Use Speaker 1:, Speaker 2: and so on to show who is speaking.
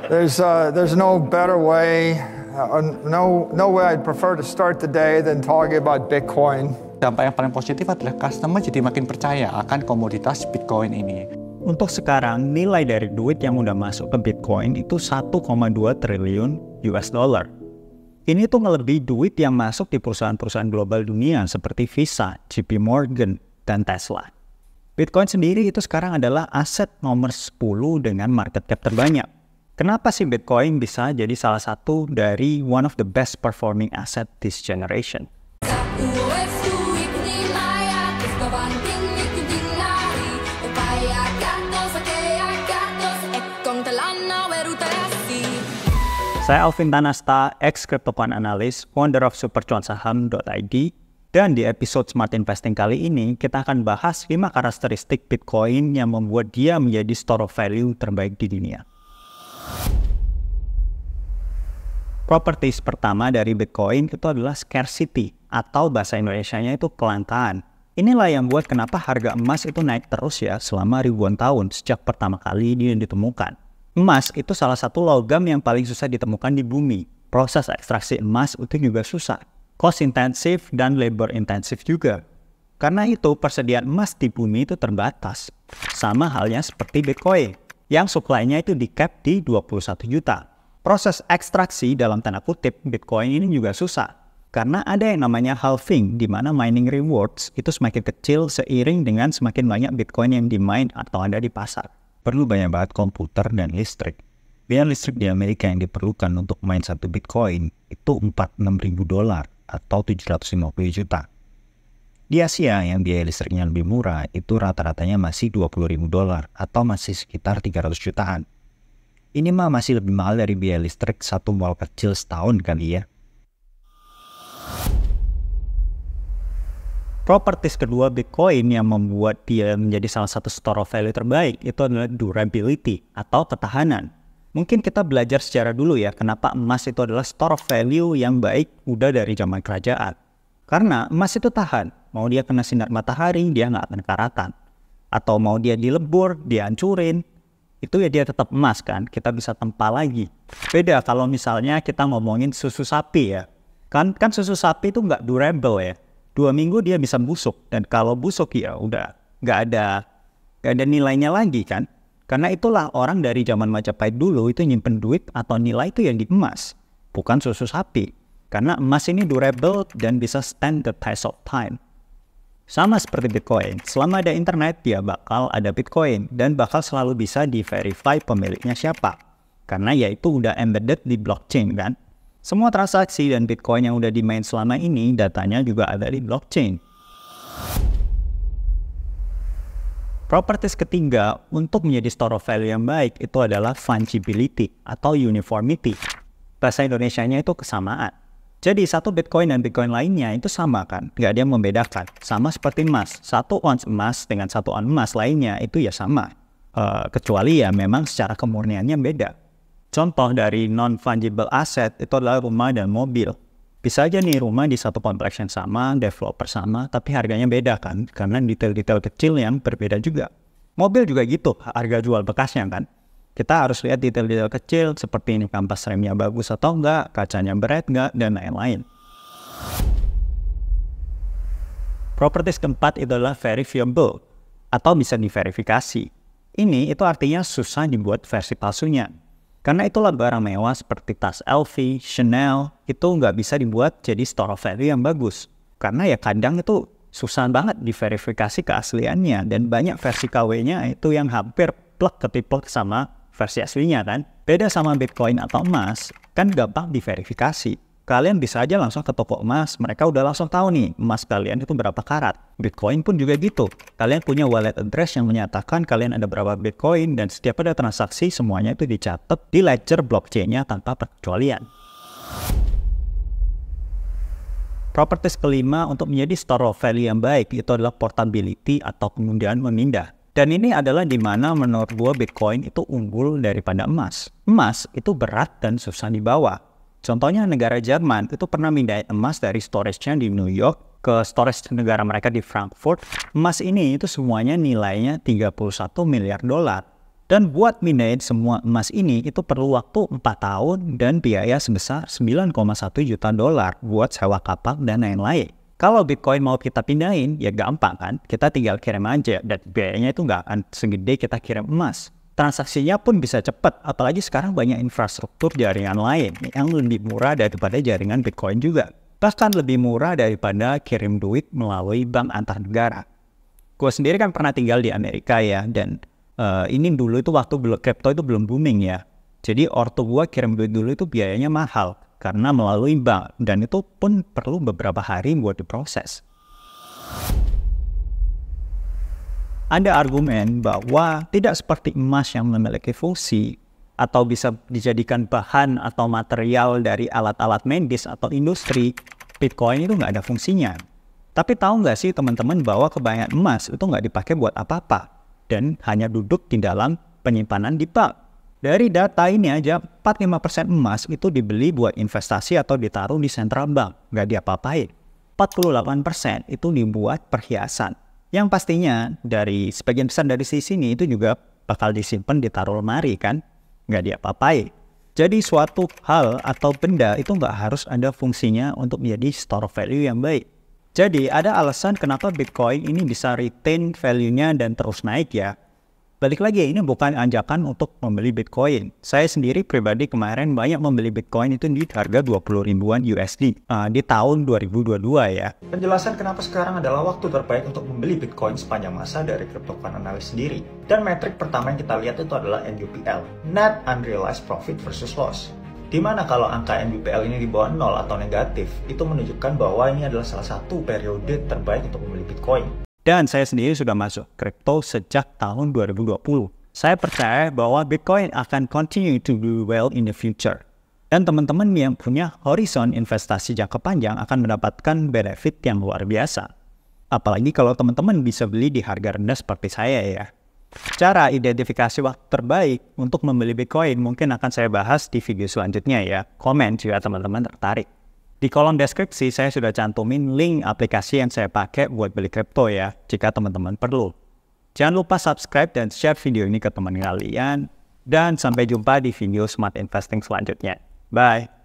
Speaker 1: There's no better way, no way I'd prefer to start the day than talking about Bitcoin.
Speaker 2: Dampak yang paling positif adalah customer jadi makin percaya akan komoditas Bitcoin ini.
Speaker 3: Untuk sekarang, nilai dari duit yang udah masuk ke Bitcoin itu 1,2 triliun US dollar. Ini tuh ngelebihi duit yang masuk di perusahaan-perusahaan global dunia seperti Visa, JP Morgan, dan Tesla. Bitcoin sendiri itu sekarang adalah aset nomor 10 dengan market cap terbanyak. Kenapa sih Bitcoin bisa jadi salah satu dari one of the best performing asset this generation? Saya Alvin Tanasta, ex-cryptocurrency analyst, founder of supercuansaham.id, dan di episode Smart Investing kali ini kita akan bahas 5 karakteristik Bitcoin yang membuat dia menjadi store of value terbaik di dunia. Properties pertama dari Bitcoin itu adalah scarcity, atau bahasa Indonesianya itu kelangkaan. Inilah yang buat kenapa harga emas itu naik terus ya selama ribuan tahun sejak pertama kali dia ditemukan. Emas itu salah satu logam yang paling susah ditemukan di bumi. Proses ekstraksi emas itu juga susah. Cost intensif dan labor intensif juga. Karena itu persediaan emas di bumi itu terbatas. Sama halnya seperti Bitcoin, yang supply-nya itu di-cap di 21 juta. Proses ekstraksi dalam tanda kutip Bitcoin ini juga susah. Karena ada yang namanya halving, di mana mining rewards itu semakin kecil seiring dengan semakin banyak Bitcoin yang di-mine atau ada di pasar. Perlu banyak banget komputer dan listrik. Biaya listrik di Amerika yang diperlukan untuk mine satu Bitcoin itu $46.000 atau 750 juta. Di Asia yang biaya listriknya lebih murah itu rata-ratanya masih $20.000 atau masih sekitar 300 jutaan. Ini mah masih lebih mahal dari biaya listrik satu mall kecil setahun kali ya. Properties kedua Bitcoin yang membuat dia menjadi salah satu store of value terbaik itu adalah durability atau ketahanan. Mungkin kita belajar secara dulu ya kenapa emas itu adalah store of value yang baik udah dari zaman kerajaan. Karena emas itu tahan, mau dia kena sinar matahari dia nggak akan karatan. Atau mau dia dilebur, dihancurin, itu ya dia tetap emas kan, kita bisa tempa lagi. Beda kalau misalnya kita ngomongin susu sapi ya. Kan susu sapi itu nggak durable ya. 2 minggu dia bisa busuk, dan kalau busuk ya udah nggak ada nilainya lagi kan. Karena itulah orang dari zaman Majapahit dulu itu nyimpen duit atau nilai itu yang di emas, bukan susu sapi. Karena emas ini durable dan bisa stand the test of time. Sama seperti Bitcoin, selama ada internet dia bakal ada Bitcoin dan bakal selalu bisa di-verify pemiliknya siapa. Karena ya itu udah embedded di blockchain kan. Semua transaksi dan Bitcoin yang udah di-mine selama ini datanya juga ada di blockchain. Properties ketiga untuk menjadi store of value yang baik itu adalah fungibility atau uniformity. Bahasa Indonesianya itu kesamaan. Jadi satu Bitcoin dan Bitcoin lainnya itu sama kan, nggak ada yang membedakan. Sama seperti emas, 1 ons emas dengan 1 ons emas lainnya itu ya sama. Kecuali ya memang secara kemurniannya beda. Contoh dari non-fungible asset itu adalah rumah dan mobil. Bisa aja nih rumah di satu kompleks yang sama, developer sama, tapi harganya beda kan, karena detail-detail kecil yang berbeda juga. Mobil juga gitu, harga jual bekasnya kan. Kita harus lihat detail-detail kecil seperti ini kampas remnya bagus atau enggak, kacanya berat enggak, dan lain-lain. Properties keempat itu adalah verifiable atau bisa diverifikasi. Ini itu artinya susah dibuat versi palsunya. Karena itulah barang mewah seperti tas LV, Chanel itu nggak bisa dibuat jadi store of value yang bagus. Karena ya kadang itu susah banget diverifikasi keasliannya dan banyak versi KW-nya itu yang hampir plek ketiplek sama versi aslinya kan. Beda sama Bitcoin atau emas, kan gampang diverifikasi. Kalian bisa aja langsung ke toko emas, mereka udah langsung tahu nih emas kalian itu berapa karat. Bitcoin pun juga gitu. Kalian punya wallet address yang menyatakan kalian ada berapa Bitcoin dan setiap ada transaksi semuanya itu dicatat di ledger blockchain-nya tanpa pengecualian. Properties kelima untuk menjadi store of value yang baik itu adalah portability atau kemudahan memindah. Dan ini adalah di mana menurut gua Bitcoin itu unggul daripada emas. Emas itu berat dan susah dibawa. Contohnya negara Jerman itu pernah mindahin emas dari storage-nya di New York ke storage negara mereka di Frankfurt. Emas ini itu semuanya nilainya $31 miliar. Dan buat minate semua emas ini itu perlu waktu 4 tahun dan biaya sebesar 9,1 juta dolar buat sewa kapal dan lain-lain. Kalau Bitcoin mau kita pindahin, ya gampang kan? Kita tinggal kirim aja dan biayanya itu nggak akan segede kita kirim emas. Transaksinya pun bisa cepat, apalagi sekarang banyak infrastruktur jaringan lain yang lebih murah daripada jaringan Bitcoin juga. Bahkan lebih murah daripada kirim duit melalui bank antar negara. Gue sendiri kan pernah tinggal di Amerika ya, dan ini dulu itu waktu kripto itu belum booming ya. Jadi ortu gua kirim duit dulu itu biayanya mahal karena melalui bank dan itu pun perlu beberapa hari buat diproses. Ada argumen bahwa tidak seperti emas yang memiliki fungsi atau bisa dijadikan bahan atau material dari alat-alat medis atau industri, Bitcoin itu nggak ada fungsinya. Tapi tahu nggak sih teman-teman bahwa kebanyakan emas itu nggak dipakai buat apa-apa dan hanya duduk di dalam penyimpanan di bank. Dari data ini aja, 45% emas itu dibeli buat investasi atau ditaruh di central bank, nggak diapa-apain. 48% itu dibuat perhiasan. Yang pastinya dari sebagian besar dari sisi ini itu juga bakal disimpan ditaruh lemari kan, nggak diapa-apain. Jadi suatu hal atau benda itu nggak harus ada fungsinya untuk menjadi store value yang baik. Jadi ada alasan kenapa Bitcoin ini bisa retain value-nya dan terus naik ya. Balik lagi, ini bukan ajakan untuk membeli Bitcoin. Saya sendiri pribadi kemarin banyak membeli Bitcoin itu di harga 20 ribuan USD di tahun 2022 ya. Penjelasan kenapa sekarang adalah waktu terbaik untuk membeli Bitcoin sepanjang masa dari CryptoQuant Analyst sendiri. Dan metrik pertama yang kita lihat itu adalah NUPL, Net Unrealized Profit versus Loss. Dimana kalau angka NUPL ini di bawah 0 atau negatif, itu menunjukkan bahwa ini adalah salah satu periode terbaik untuk membeli Bitcoin. Dan saya sendiri sudah masuk kripto sejak tahun 2020. Saya percaya bahwa Bitcoin akan continue to do well in the future. Dan teman-teman yang punya horizon investasi jangka panjang akan mendapatkan benefit yang luar biasa. Apalagi kalau teman-teman bisa beli di harga rendah seperti saya ya. Cara identifikasi waktu terbaik untuk membeli Bitcoin mungkin akan saya bahas di video selanjutnya ya. Komen jika teman-teman tertarik. Di kolom deskripsi saya sudah cantumin link aplikasi yang saya pakai buat beli kripto ya, jika teman-teman perlu. Jangan lupa subscribe dan share video ini ke teman kalian. Dan sampai jumpa di video Smart Investing selanjutnya. Bye!